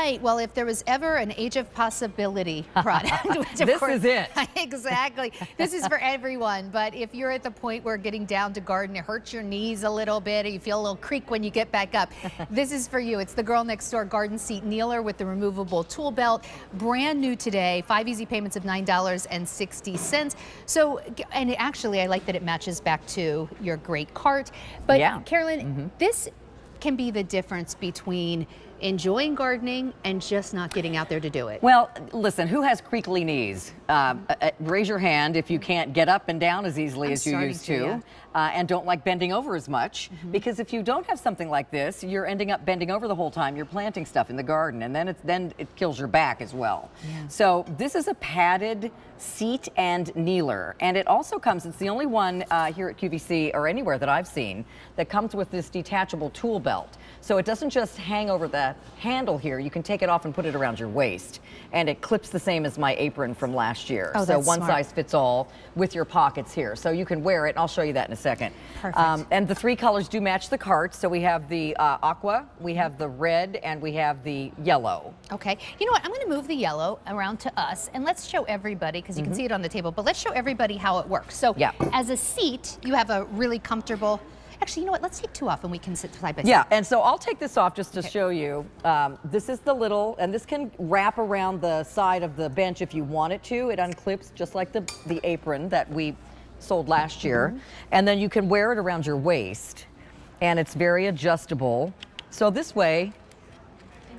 right. Well, if there was ever an age of possibility product, which of This course, is it. Exactly. This is for everyone. But if you're at the point where getting down to garden, it hurts your knees a little bit, or you feel a little creak when you get back up, this is for you. It's the Girl Next Door garden seat kneeler with the removable tool belt. Brand new today. 5 easy payments of $9.60. So, and actually, I like that it matches back to your great cart. But Yeah. Carolyn, this can be the difference between enjoying gardening and just not getting out there to do it. Well, listen, who has creaky knees? Raise your hand if you can't get up and down as easily as you used to, yeah. And don't like bending over as much. Because if you don't have something like this, you're ending up bending over the whole time. You're planting stuff in the garden, and then it kills your back as well. Yeah. So this is a padded seat and kneeler, and it also comes, it's the only one here at QVC or anywhere that I've seen that comes with this detachable tool belt. So it doesn't just hang over the handle here. You can take it off and put it around your waist, and it clips the same as my apron from last year. Oh, so that's one smart. size fits all with your pockets here. So you can wear it, and I'll show you that in a second. Perfect. And the 3 colors do match the cart. So we have the aqua, we have the red, and we have the yellow. Okay, you know what, I'm going to move the yellow around to us, and let's show everybody, because you can see it on the table, but let's show everybody how it works. So Yeah. as a seat, you have a really comfortable, actually, you know what, let's take 2 off and we can sit side by side. Yeah, and so I'll take this off just to show you. This is the little, and this can wrap around the side of the bench if you want it to. It unclips just like the apron that we sold last year. And then you can wear it around your waist, and it's very adjustable. So this way,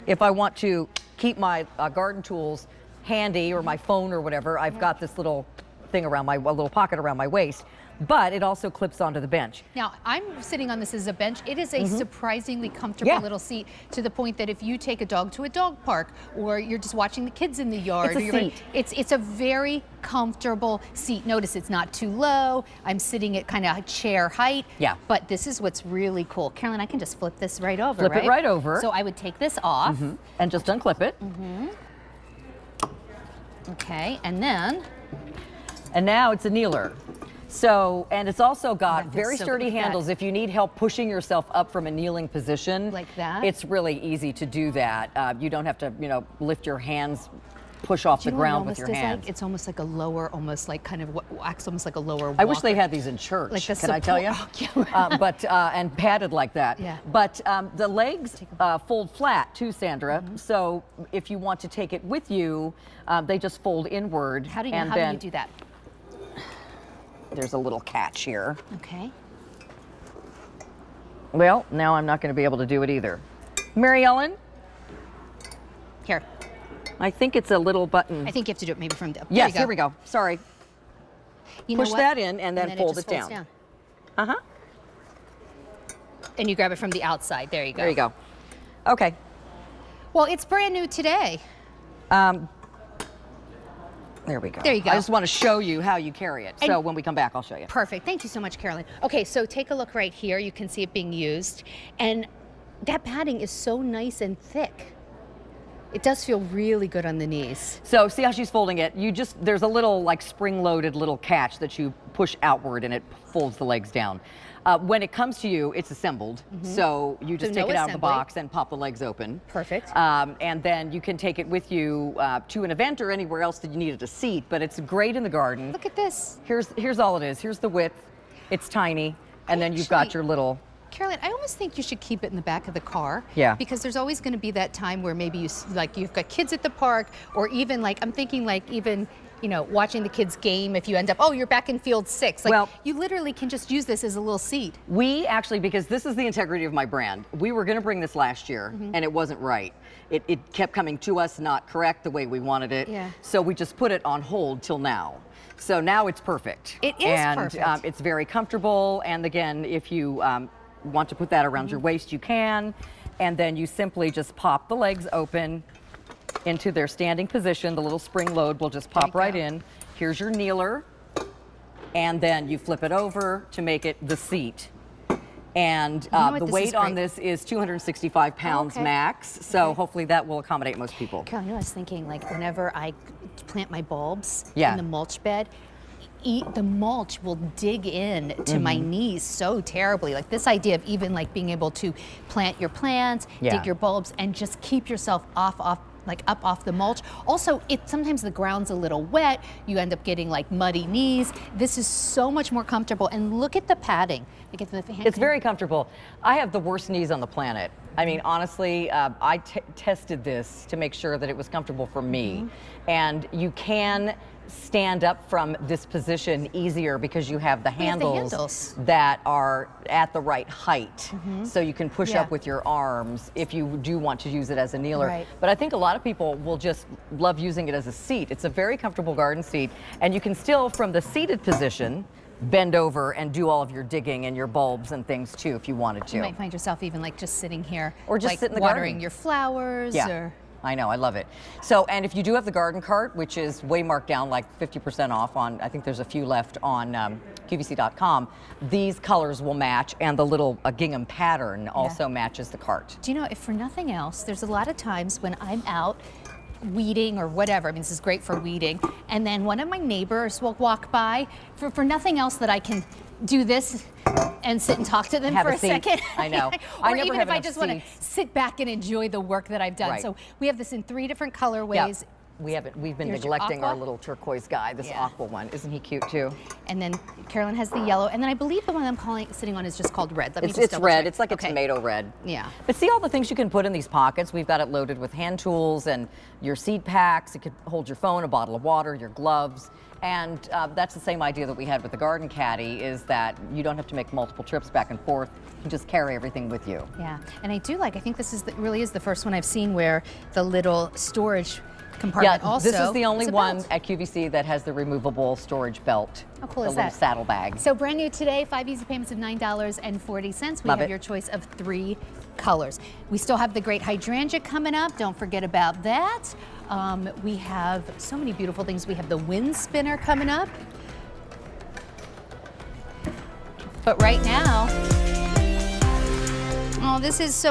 if I want to keep my garden tools handy, or my phone or whatever, I've got this little thing around a little pocket around my waist, but it also clips onto the bench. Now, I'm sitting on this as a bench. It is a surprisingly comfortable Yeah. little seat, to the point that if you take a dog to a dog park, or you're just watching the kids in the yard, It's a or you're seat. it's a very comfortable seat. Notice it's not too low. I'm sitting at kind of chair height. Yeah. But this is what's really cool. Carolyn, I can just flip this right over, Flip it right over. So I would take this off. And just unclip it. Okay, and then And now it's a kneeler. So, and it's also got That feels very so sturdy good with that. handles. If you need help pushing yourself up from a kneeling position, Like that? it's really easy to do that. You don't have to, lift your hands, push off do the you know what it ground with almost your is hands. like? It's almost like a lower, almost like kind of what acts almost like a lower I wish they walker. had these in church. Like the Can I tell you? support- Oh, yeah. But and padded like that. Yeah. But the legs fold flat too, Sandra. So if you want to take it with you, they just fold inward. How do you, and how do then you do that? There's a little catch here. Okay. Well, now I'm not going to be able to do it either. Mary Ellen, Here. I think it's a little button. I think you have to do it maybe from the. Yes, here we go. Sorry. You know Push what? that in and then fold just it folds down. Uh-huh. And you grab it from the outside. There you go. There you go. Okay. Well, it's brand new today. There we go. There you go. I just want to show you how you carry it. So when we come back, I'll show you. Perfect. Thank you so much, Carolyn. Okay, so take a look right here. You can see it being used. And that padding is so nice and thick. It does feel really good on the knees. So see how she's folding it? There's a little like spring-loaded little catch that you push outward and it folds the legs down. When it comes to you, it's assembled. So you just So take no it out of the assembly. box and pop the legs open. Perfect. And then you can take it with you to an event or anywhere else that you needed a seat, but it's great in the garden. Look at this. Here's all it is. Here's the width. It's tiny. And then you've got Actually- your little... Carolyn, I almost think you should keep it in the back of the car. Yeah. Because there's always going to be that time where maybe you've got kids at the park, or even like, I'm thinking like even, watching the kids game, if you end up, you're back in field 6. Like, Well- you literally can just use this as a little seat. We actually, because this is the integrity of my brand, we were going to bring this last year and it wasn't right. It kept coming to us not correct the way we wanted it. Yeah. So we just put it on hold till now. So now it's perfect. It is and, perfect. It's very comfortable. And again, if you want to put that around your waist, you can. And then you simply just pop the legs open into their standing position. The little spring load will just pop right in. Here's your kneeler. And then you flip it over to make it the seat. And what? the This weight is on great. this is 265 pounds okay. max. So Okay. hopefully that will accommodate most people. Carolyn, I was thinking, like, whenever I plant my bulbs Yeah. in the mulch bed, the mulch will dig in to my knees so terribly. Like this idea of even like being able to plant your plants, dig your bulbs, and just keep yourself like up off the mulch. Also, sometimes the ground's a little wet. You end up getting like muddy knees. This is so much more comfortable. And look at the padding. It's very comfortable. I have the worst knees on the planet. I mean, honestly, I tested this to make sure that it was comfortable for me. And you can stand up from this position easier because you have the handles that are at the right height. So you can push up with your arms if you do want to use it as a kneeler. But I think a lot of people will just love using it as a seat. It's a very comfortable garden seat, and you can still, from the seated position, bend over and do all of your digging and your bulbs and things too if you wanted to. You might find yourself even like just sitting here, or just like sit in the watering garden. your flowers. Or I know, I love it. So, and if you do have the garden cart, which is way marked down, like 50% off on, I think there's a few left on QVC.com, these colors will match, and the little gingham pattern also matches the cart. Do you know, if for nothing else, there's a lot of times when I'm out weeding or whatever, I mean, this is great for weeding, and then one of my neighbors will walk by, for nothing else that I can do this and sit and talk to them for a second. I know. Or even if I just want to sit back and enjoy the work that I've done. So we have this in 3 different colorways. We've been neglecting our little turquoise guy, this aqua one. Isn't he cute too? And then Carolyn has the yellow, and then I believe the one I'm sitting on is just called red. It's red. It's like a tomato red. Yeah. But see all the things you can put in these pockets. We've got it loaded with hand tools and your seed packs. It could hold your phone, a bottle of water, your gloves. And that's the same idea that we had with the garden caddy, is that you don't have to make multiple trips back and forth. You can just carry everything with you. Yeah, and I think this is really is the first one I've seen where the little storage compartment also. This is the only one at QVC that has the removable storage belt. How cool is that? The little saddle bag. So brand new today, 5 easy payments of $9.40. We have your choice of 3 colors. We still have the great hydrangea coming up. Don't forget about that. We have so many beautiful things. We have the wind spinner coming up. But right now, oh, this is so